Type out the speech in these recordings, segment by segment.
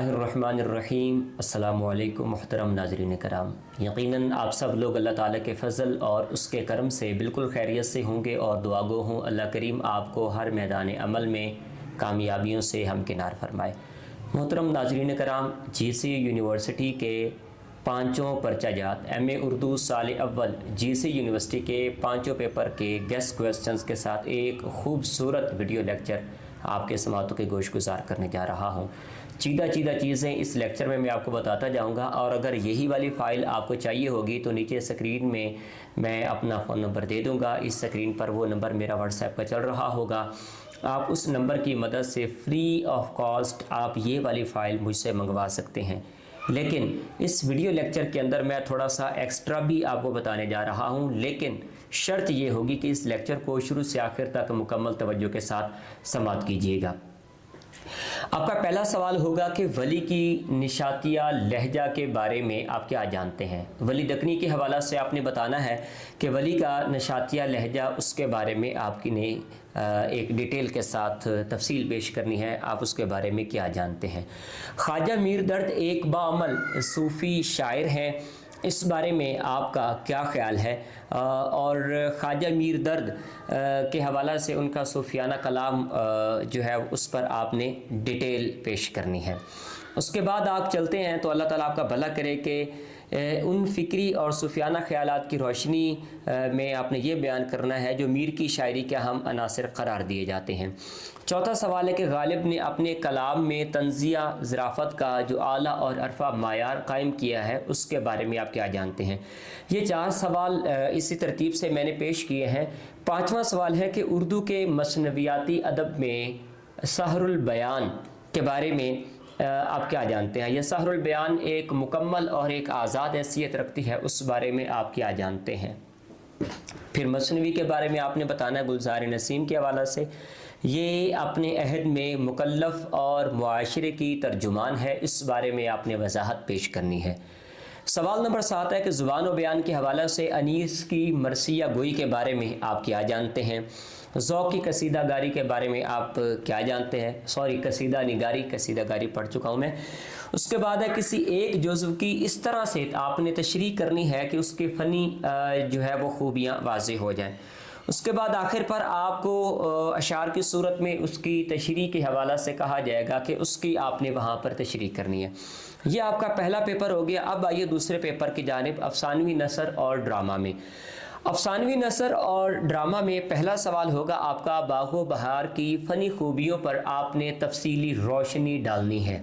اللہ الرحمن الرحیم۔ السلام علیکم محترم ناظرین کرام، یقیناً آپ سب لوگ اللہ تعالیٰ کے فضل اور اس کے کرم سے بالکل خیریت سے ہوں گے اور دعا گو ہوں اللہ کریم آپ کو ہر میدان عمل میں کامیابیوں سے ہمکنار فرمائے۔ محترم ناظرین کرام، جی سی یونیورسٹی کے پانچوں پرچہ جات ایم اے اردو سال اول جی سی یونیورسٹی کے پانچوں پیپر کے گیسٹ کویسچنز کے ساتھ ایک خوبصورت ویڈیو لیکچر آپ کے سماعتوں کے گوش گزار کرنے جا رہا ہوں۔ چیدہ چیزیں اس لیکچر میں آپ کو بتاتا جاؤں گا، اور اگر یہی والی فائل آپ کو چاہیے ہوگی تو نیچے سکرین میں اپنا فون نمبر دے دوں گا۔ اس سکرین پر وہ نمبر میرا واٹس ایپ کا چل رہا ہوگا، آپ اس نمبر کی مدد سے فری آف کاسٹ آپ یہ والی فائل مجھ سے منگوا سکتے ہیں۔ لیکن اس ویڈیو لیکچر کے اندر میں تھوڑا سا ایکسٹرا بھی آپ کو بتانے جا رہا ہوں، لیکن شرط یہ ہوگی کہ اس لیکچر کو شروع سے آخر تک مکمل توجہ کے ساتھ سماعت کیجیے گا۔ آپ کا پہلا سوال ہوگا کہ ولی کی نشاتیہ لہجہ کے بارے میں آپ کیا جانتے ہیں؟ ولی دکنی کے حوالہ سے آپ نے بتانا ہے کہ ولی کا نشاتیہ لہجہ، اس کے بارے میں آپ کی نے ایک ڈیٹیل کے ساتھ تفصیل پیش کرنی ہے، آپ اس کے بارے میں کیا جانتے ہیں۔ خواجہ میر درد ایک باعمل صوفی شاعر ہیں، اس بارے میں آپ کا کیا خیال ہے؟ اور خواجہ میر درد کے حوالہ سے ان کا صوفیانہ کلام جو ہے اس پر آپ نے ڈیٹیل پیش کرنی ہے۔ اس کے بعد آپ چلتے ہیں تو اللہ تعالیٰ آپ کا بھلا کرے کہ ان فکری اور صوفیانہ خیالات کی روشنی میں آپ نے یہ بیان کرنا ہے جو میر کی شاعری کے اہم عناصر قرار دیے جاتے ہیں۔ چوتھا سوال ہے کہ غالب نے اپنے کلام میں طنزیہ ظرافت کا جو اعلیٰ اور عرفہ معیار قائم کیا ہے اس کے بارے میں آپ کیا جانتے ہیں؟ یہ چار سوال اسی ترتیب سے میں نے پیش کیے ہیں۔ پانچواں سوال ہے کہ اردو کے مثنویاتی ادب میں سحر البیان کے بارے میں آپ کیا جانتے ہیں؟ یہ سحر البیان ایک مکمل اور ایک آزاد حیثیت رکھتی ہے، اس بارے میں آپ کیا جانتے ہیں؟ پھر مثنوی کے بارے میں آپ نے بتانا ہے گلزار نسیم کے حوالہ سے، یہ اپنے عہد میں مکلف اور معاشرے کی ترجمان ہے، اس بارے میں آپ نے وضاحت پیش کرنی ہے۔ سوال نمبر 7 ہے کہ زبان و بیان کے حوالہ سے انیس کی مرثیہ گوئی کے بارے میں آپ کیا جانتے ہیں؟ ذوق کی قصیدہ گاری کے بارے میں آپ کیا جانتے ہیں؟ قصیدہ گاری پڑھ چکا ہوں میں۔ اس کے بعد ہے کسی ایک جزو کی اس طرح سے آپ نے تشریح کرنی ہے کہ اس کے فنی جو ہے وہ خوبیاں واضح ہو جائیں۔ اس کے بعد آخر پر آپ کو اشعار کی صورت میں اس کی تشریح کے حوالہ سے کہا جائے گا کہ اس کی آپ نے وہاں پر تشریح کرنی ہے۔ یہ آپ کا پہلا پیپر ہو گیا۔ اب آئیے دوسرے پیپر کی جانب، افسانوی نثر اور ڈرامہ میں۔ افسانوی نثر اور ڈرامہ میں پہلا سوال ہوگا آپ کا باغ و بہار کی فنی خوبیوں پر آپ نے تفصیلی روشنی ڈالنی ہے۔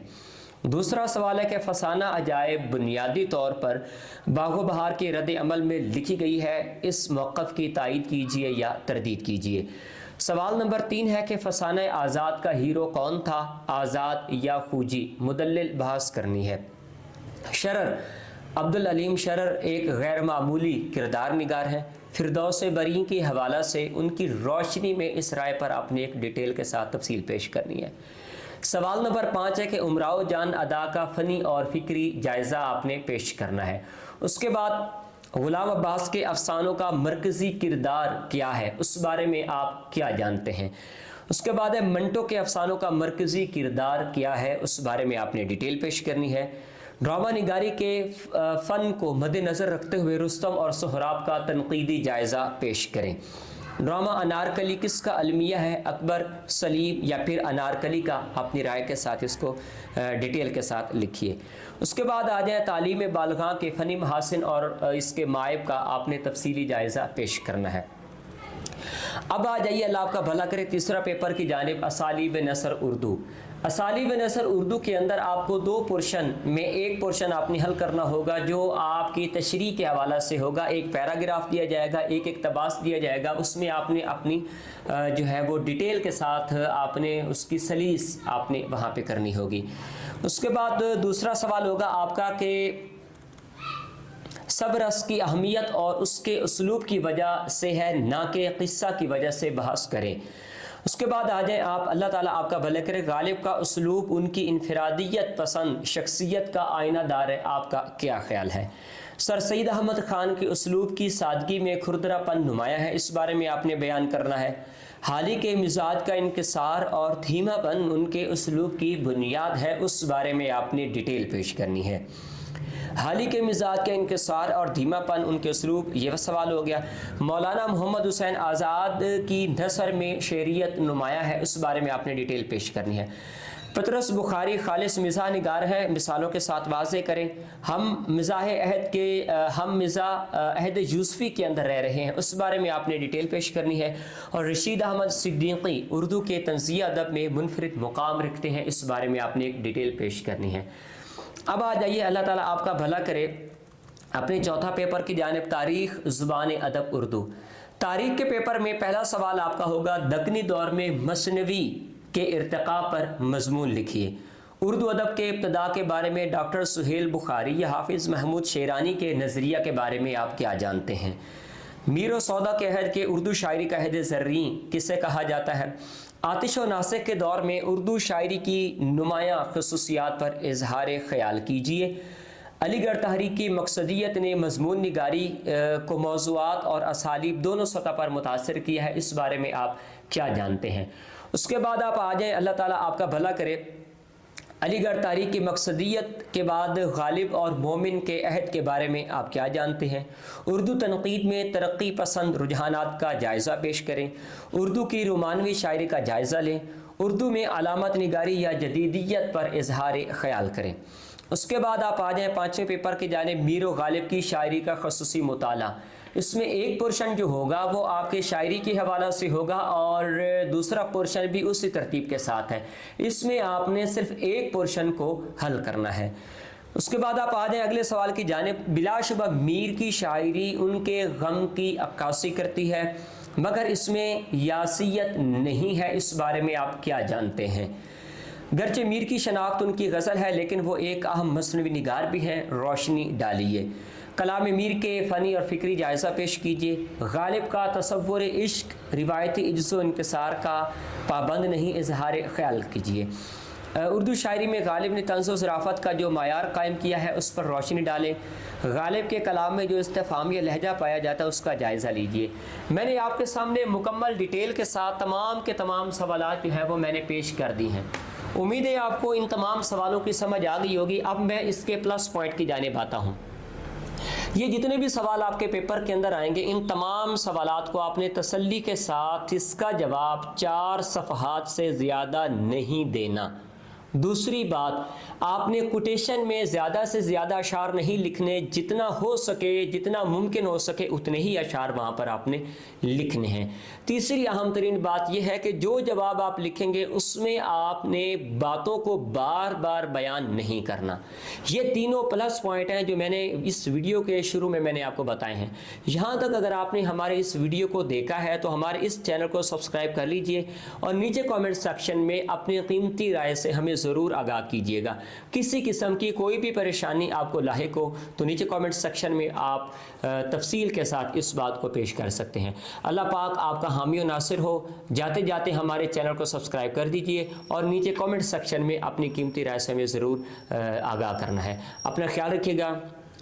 دوسرا سوال ہے کہ فسانہ عجائب بنیادی طور پر باغ و بہار کے رد عمل میں لکھی گئی ہے، اس موقف کی تائید کیجیے یا تردید کیجیے۔ سوال نمبر 3 ہے کہ فسانہ آزاد کا ہیرو کون تھا، آزاد یا خوجی؟ مدلل بحث کرنی ہے۔ شرر عبدالعلیم شرر ایک غیر معمولی کردار نگار ہیں، فردوس بریں کے حوالہ سے ان کی روشنی میں اس رائے پر آپ نے ایک ڈیٹیل کے ساتھ تفصیل پیش کرنی ہے۔ سوال نمبر 5 ہے کہ امراؤ جان ادا کا فنی اور فکری جائزہ آپ نے پیش کرنا ہے۔ اس کے بعد غلام عباس کے افسانوں کا مرکزی کردار کیا ہے، اس بارے میں آپ کیا جانتے ہیں؟ اس کے بعد ہے منٹو کے افسانوں کا مرکزی کردار کیا ہے، اس بارے میں آپ نے ڈیٹیل پیش کرنی ہے۔ ڈرامہ نگاری کے فن کو مد نظر رکھتے ہوئے رستم اور سہراب کا تنقیدی جائزہ پیش کریں۔ ڈرامہ انارکلی کس کا المیہ ہے، اکبر، سلیم یا پھر انارکلی کا؟ اپنی رائے کے ساتھ اس کو ڈیٹیل کے ساتھ لکھیے۔ اس کے بعد آ جائیں تعلیم بالغاں کے فنی محاسن اور اس کے معائب کا آپ نے تفصیلی جائزہ پیش کرنا ہے۔ اب آ جائیے اللہ آپ کا بھلا کرے تیسرا پیپر کی جانب، اسالیب نثر اردو۔ اسالیب نثر اردو کے اندر آپ کو 2 پورشن میں ایک پورشن آپ نے حل کرنا ہوگا جو آپ کی تشریح کے حوالہ سے ہوگا۔ ایک پیراگراف دیا جائے گا، ایک اقتباس دیا جائے گا، اس میں آپ نے اپنی جو ہے وہ ڈیٹیل کے ساتھ آپ نے اس کی سلیس آپ نے وہاں پہ کرنی ہوگی۔ اس کے بعد دوسرا سوال ہوگا آپ کا کہ سب رس کی اہمیت اور اس کے اسلوب کی وجہ سے ہے، نہ کہ قصہ کی وجہ سے بحث کریں۔ اس کے بعد آ جائیں آپ، اللہ تعالیٰ آپ کا بھلا کرے، غالب کا اسلوب ان کی انفرادیت پسند شخصیت کا آئینہ دار ہے، آپ کا کیا خیال ہے؟ سر سید احمد خان کے اسلوب کی سادگی میں کھردرا پن نمایاں ہے، اس بارے میں آپ نے بیان کرنا ہے۔ حالی کے مزاج کا انکسار اور دھیما پن ان کے اسلوب کی بنیاد ہے، اس بارے میں آپ نے ڈیٹیل پیش کرنی ہے۔ حالی کے مزاج کا انکسار اور دھیما پن ان کے اسلوب، یہ سوال ہو گیا۔ مولانا محمد حسین آزاد کی نثر میں شعریت نمایاں ہے، اس بارے میں آپ نے ڈیٹیل پیش کرنی ہے۔ پطرس بخاری خالص مزاح نگار ہیں، مثالوں کے ساتھ واضح کریں۔ ہم مزاح عہد یوسفی کے اندر رہ رہے ہیں، اس بارے میں آپ نے ڈیٹیل پیش کرنی ہے۔ اور رشید احمد صدیقی اردو کے طنزیہ ادب میں منفرد مقام رکھتے ہیں، اس بارے میں آپ نے ایک ڈیٹیل پیش کرنی ہے۔ اب آ جائیے، اللہ تعالیٰ آپ کا بھلا کرے، اپنے چوتھا پیپر کی جانب، تاریخ زبان ادب اردو۔ تاریخ کے پیپر میں پہلا سوال آپ کا ہوگا، دکنی دور میں مثنوی کے ارتقاء پر مضمون لکھیے۔ اردو ادب کے ابتداء کے بارے میں ڈاکٹر سہیل بخاری یا حافظ محمود شیرانی کے نظریہ کے بارے میں آپ کیا جانتے ہیں؟ میر و سودا کے عہد کے اردو شاعری کا عہد زرین کسے کہا جاتا ہے؟ آتش و ناسک کے دور میں اردو شاعری کی نمایاں خصوصیات پر اظہار خیال کیجیے۔ علی گڑھ تحریک کی مقصدیت نے مضمون نگاری کو موضوعات اور اسالیب دونوں سطح پر متاثر کیا ہے، اس بارے میں آپ کیا جانتے ہیں؟ اس کے بعد آپ آ جائیں، اللہ تعالیٰ آپ کا بھلا کرے، علی گڑھ تحریک کی مقصدیت کے بعد غالب اور مومن کے عہد کے بارے میں آپ کیا جانتے ہیں؟ اردو تنقید میں ترقی پسند رجحانات کا جائزہ پیش کریں۔ اردو کی رومانوی شاعری کا جائزہ لیں۔ اردو میں علامت نگاری یا جدیدیت پر اظہار خیال کریں۔ اس کے بعد آپ آ جائیں پانچویں پیپر کی جانب، میر و غالب کی شاعری کا خصوصی مطالعہ۔ اس میں ایک پورشن جو ہوگا وہ آپ کے شاعری کے حوالہ سے ہوگا اور دوسرا پورشن بھی اسی ترتیب کے ساتھ ہے، اس میں آپ نے صرف ایک پورشن کو حل کرنا ہے۔ اس کے بعد آپ آ جائیں اگلے سوال کی جانب، بلا شبہ میر کی شاعری ان کے غم کی عکاسی کرتی ہے مگر اس میں یاسیت نہیں ہے، اس بارے میں آپ کیا جانتے ہیں؟ گرچہ میر کی شناخت ان کی غزل ہے لیکن وہ ایک اہم مثنوی نگار بھی ہیں، روشنی ڈالیے۔ کلام میر کے فنی اور فکری جائزہ پیش کیجیے۔ غالب کا تصور عشق روایتی عجز و انکسار کا پابند نہیں، اظہار خیال کیجیے۔ اردو شاعری میں غالب نے طنز و ظرافت کا جو معیار قائم کیا ہے اس پر روشنی ڈالیں۔ غالب کے کلام میں جو استفہامیہ لہجہ پایا جاتا ہے اس کا جائزہ لیجیے۔ میں نے آپ کے سامنے مکمل ڈیٹیل کے ساتھ تمام کے تمام سوالات جو ہیں وہ میں نے پیش کر دی ہیں۔ امید ہے آپ کو ان تمام سوالوں کی سمجھ آ گئی ہوگی۔ اب میں اس کے پلس پوائنٹ کی جانب آتا ہوں۔ یہ جتنے بھی سوال آپ کے پیپر کے اندر آئیں گے، ان تمام سوالات کو آپ نے تسلی کے ساتھ اس کا جواب 4 صفحات سے زیادہ نہیں دینا۔ دوسری بات، آپ نے کوٹیشن میں زیادہ سے زیادہ اشعار نہیں لکھنے، جتنا ہو سکے جتنا ممکن ہو سکے اتنے ہی اشعار وہاں پر آپ نے لکھنے ہیں۔ تیسری اہم ترین بات یہ ہے کہ جو جواب آپ لکھیں گے اس میں آپ نے باتوں کو بار بار بیان نہیں کرنا۔ یہ تینوں پلس پوائنٹ ہیں جو میں نے اس ویڈیو کے شروع میں نے آپ کو بتائے ہیں۔ یہاں تک اگر آپ نے ہمارے اس ویڈیو کو دیکھا ہے تو ہمارے اس چینل کو سبسکرائب کر لیجئے اور نیچے کامنٹ سیکشن میں اپنی قیمتی رائے سے ہمیں ضرور آگاہ کیجیے گا۔ کسی قسم کی کوئی بھی پریشانی آپ کو لاحق ہو تو نیچے کامنٹ سیکشن میں آپ تفصیل کے ساتھ اس بات کو پیش کر سکتے ہیں۔ اللہ پاک آپ کا حامی و ناصر ہو۔ جاتے جاتے ہمارے چینل کو سبسکرائب کر دیجئے اور نیچے کامنٹ سیکشن میں اپنی قیمتی رائے سے ہمیں ضرور آگاہ کرنا ہے۔ اپنا خیال رکھیے گا۔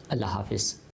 اللہ حافظ۔